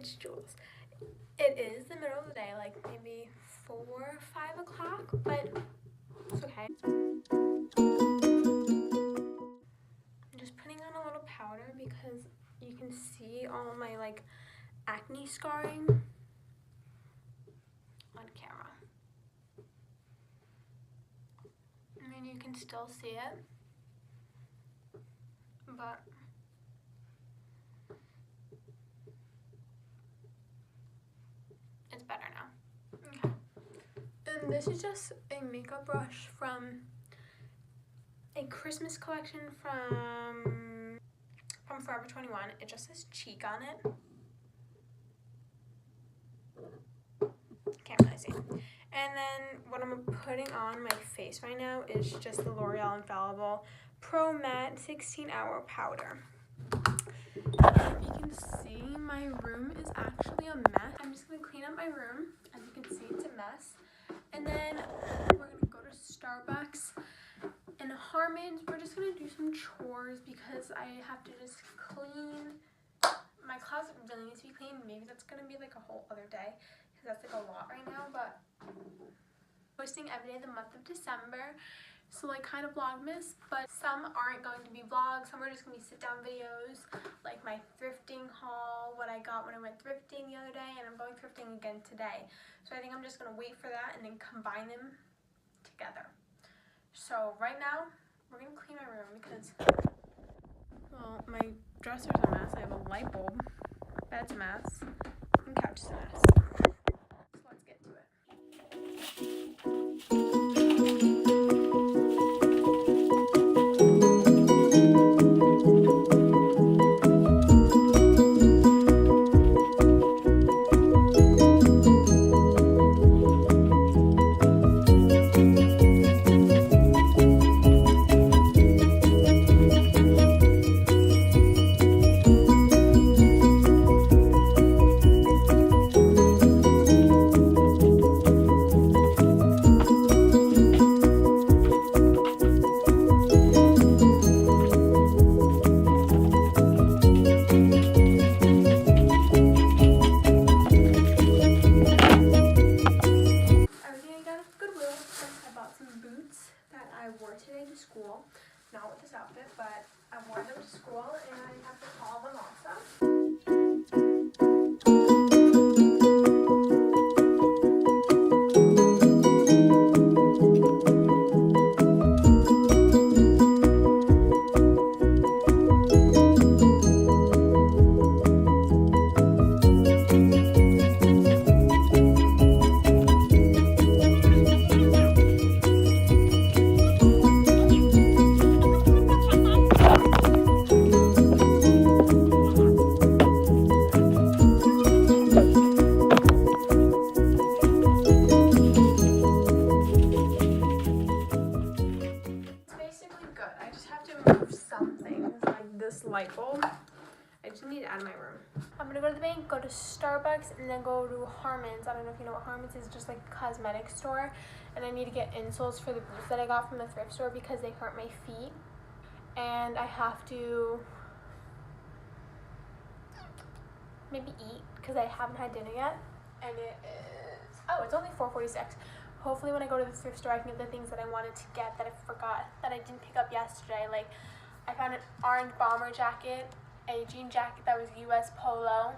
it's Jules. It is the middle of the day, like maybe 4 or 5 o'clock, but it's okay. I'm just putting on a little powder because you can see all my like acne scarring on camera. I mean, you can still see it, but it's better now. Okay. And this is just a makeup brush from a Christmas collection from Forever 21. It just says cheek on it. Can't really see. And then what I'm putting on my face right now is just the L'Oreal Infallible Pro Matte 16-Hour Powder. If you can see, my room is actually a mess. I'm just going to clean up my room. As you can see, it's a mess. And then we're going to go to Starbucks and Harmon's. We're just going to do some chores because I have to just clean. My closet really needs to be cleaned. Maybe that's going to be like a whole other day because that's like a lot right now. But posting every day the month of December. So like kind of Vlogmas, but some aren't going to be vlogs. Some are just going to be sit down videos, like my thrifting haul, what I got when I went thrifting the other day, and I'm going thrifting again today. So I think I'm just going to wait for that and then combine them together. So right now, we're going to clean my room because, well, my dresser's a mess. I have a light bulb, bed's a mess, and couch is a mess. So let's get to it. School, not with this outfit, but I wore them to school and I have to call them also. Light bulb. I just need it out of my room. I'm gonna go to the bank, go to Starbucks, and then go to Harmon's. I don't know if you know what Harmon's is, just like a cosmetic store. And I need to get insoles for the boots that I got from the thrift store because they hurt my feet. And I have to maybe eat because I haven't had dinner yet. And it is, oh, it's only 4:46. Hopefully when I go to the thrift store I can get the things that I wanted to get that I forgot, that I didn't pick up yesterday. Like, I found an orange bomber jacket, a jean jacket that was US Polo,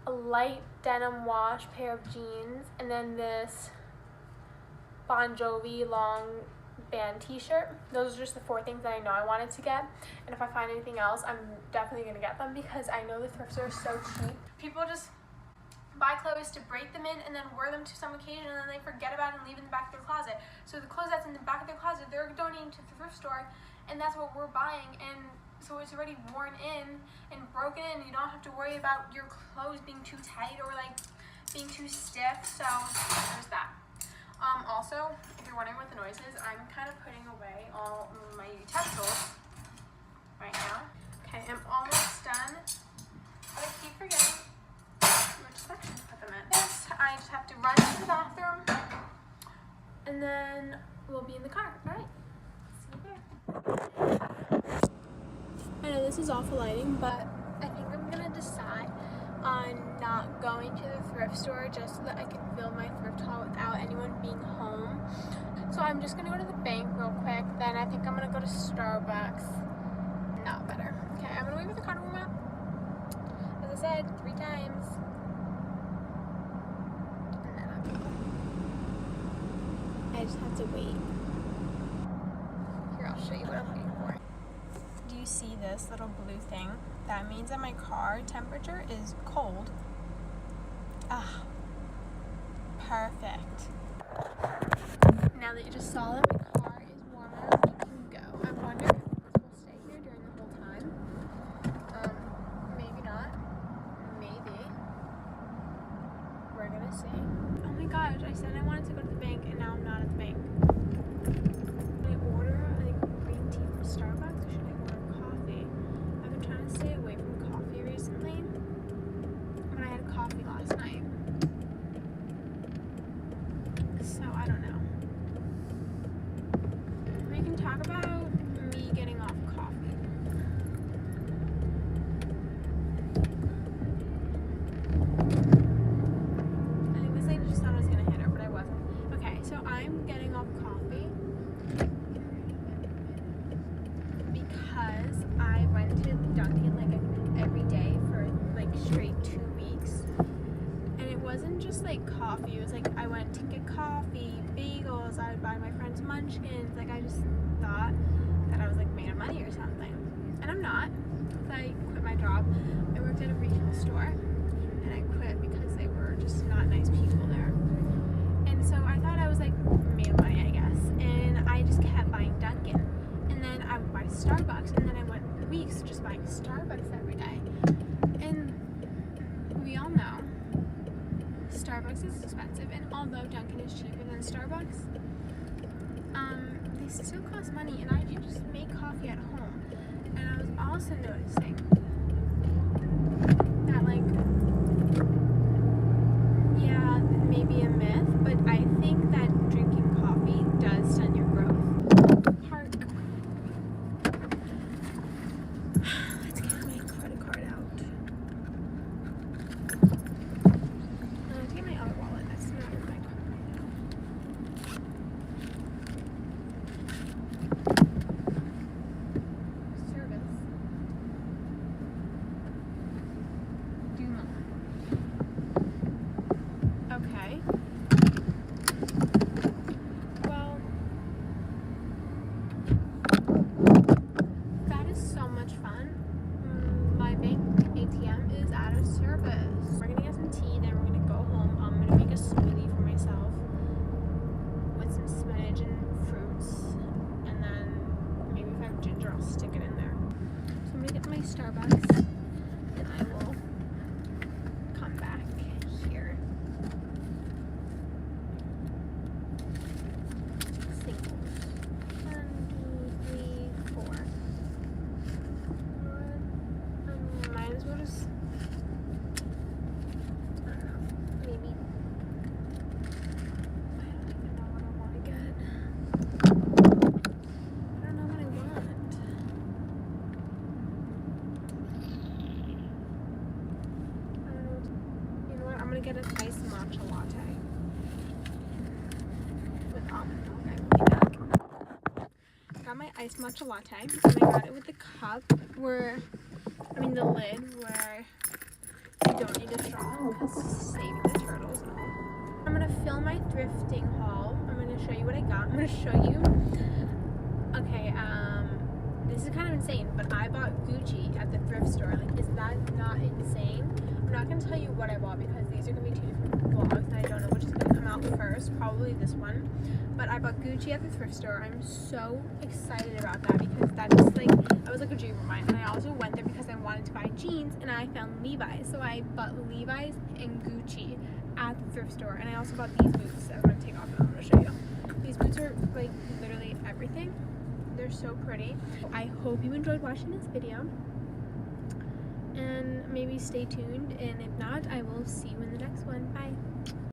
a light denim wash pair of jeans, and then this Bon Jovi long band t-shirt. Those are just the 4 things that I know I wanted to get. And if I find anything else, I'm definitely going to get them because I know the thrift store is so cheap. People just buy clothes to break them in and then wear them to some occasion and then they forget about it and leave it in the back of their closet. So the clothes that's in the back of their closet, they're donating to the thrift store. And that's what we're buying, and so it's already worn in and broken in. You don't have to worry about your clothes being too tight or like being too stiff. So there's that. Also, if you're wondering what the noise is, I'm kind of putting away all my utensils right now. Okay, I'm almost done, but I keep forgetting which section to put them in. Yes, I just have to run to the bathroom, and then we'll be in the car. All right. I know this is awful lighting, but I think I'm gonna decide on not going to the thrift store just so that I can fill my thrift haul without anyone being home. So I'm just gonna go to the bank real quick, then I think I'm gonna go to Starbucks. Not better. Okay, I'm gonna wait for the car to warm up. As I said, 3 times. And then I'll go. I just have to wait. Here, I'll show you what I'm waiting for. Do you see this little blue thing? That means that my car temperature is cold. Ah, perfect. Now that you just saw that my car is warm enough, we can go. I wonder if this will stay here during the whole time. Maybe not. Maybe. We're gonna see. Oh my gosh, I said I wanted to go to the bank and now I'm not at the bank. Should I order like green tea from Starbucks or should I order coffee? I've been trying to stay away from coffee recently, but I had coffee last night. So I don't know. We can talk about me getting off coffee. I think this lady just thought I was gonna hit her, but I wasn't. Okay, so I'm getting off coffee because I went to Dunkin' like every day for like straight 2 weeks. And it wasn't just like coffee, it was like I went to get coffee, bagels, I would buy my friends munchkins. Like I just thought that I was like made of money or something. And I'm not. So I quit my job. I worked at a retail store and I quit because they were just not nice people there. And so I thought I was like made of money, I guess. And I just kept buying Dunkin'. And then I would buy Starbucks, and then I went weeks just buying Starbucks every day. And we all know Starbucks is expensive, and although Dunkin' is cheaper than Starbucks, they still cost money, and I do just make coffee at home. And I was also noticing that, like, yeah, maybe a myth, but I think that drinking coffee does stunt your growth. Park. Let's get my credit card out. Let's get my other wallet. That's not in my card right now. Service. Duma. Okay. Well, that is so much fun. My bank ATM is out of service. We're gonna get some tea, then we're gonna go home. I'm gonna make a smoothie for myself with some spinach and fruits, and then maybe if I have ginger, I'll stick it in there. So I'm gonna get my Starbucks, and I will come back here. Singles. 1, 2, 3, 4. Might as well just, I don't know, maybe, I don't even know what I want to get. I don't know what I want. I don't know. You know what, I'm going to get an iced matcha latte with almond milk. I will be back. Got my iced matcha latte, and I got it with the cup where, the lid where you don't need a straw because saving the turtles and all. I'm going to film my thrifting haul. I'm going to show you what I got. I'm going to show you, okay, this is kind of insane, but I bought Gucci at the thrift store. Like, is that not insane? I'm not going to tell you what I bought because these are going to be 2 different vlogs and I don't know which is going to come out first, probably this one. But I bought Gucci at the thrift store. I'm so excited about that because that just like, that was like a dream of mine. And I also went there because I wanted to buy jeans and I found Levi's. So I bought Levi's and Gucci at the thrift store. And I also bought these boots that I'm going to take off and I'm going to show you. These boots are like literally everything. They're so pretty. I hope you enjoyed watching this video. And maybe stay tuned. And if not, I will see you in the next one. Bye.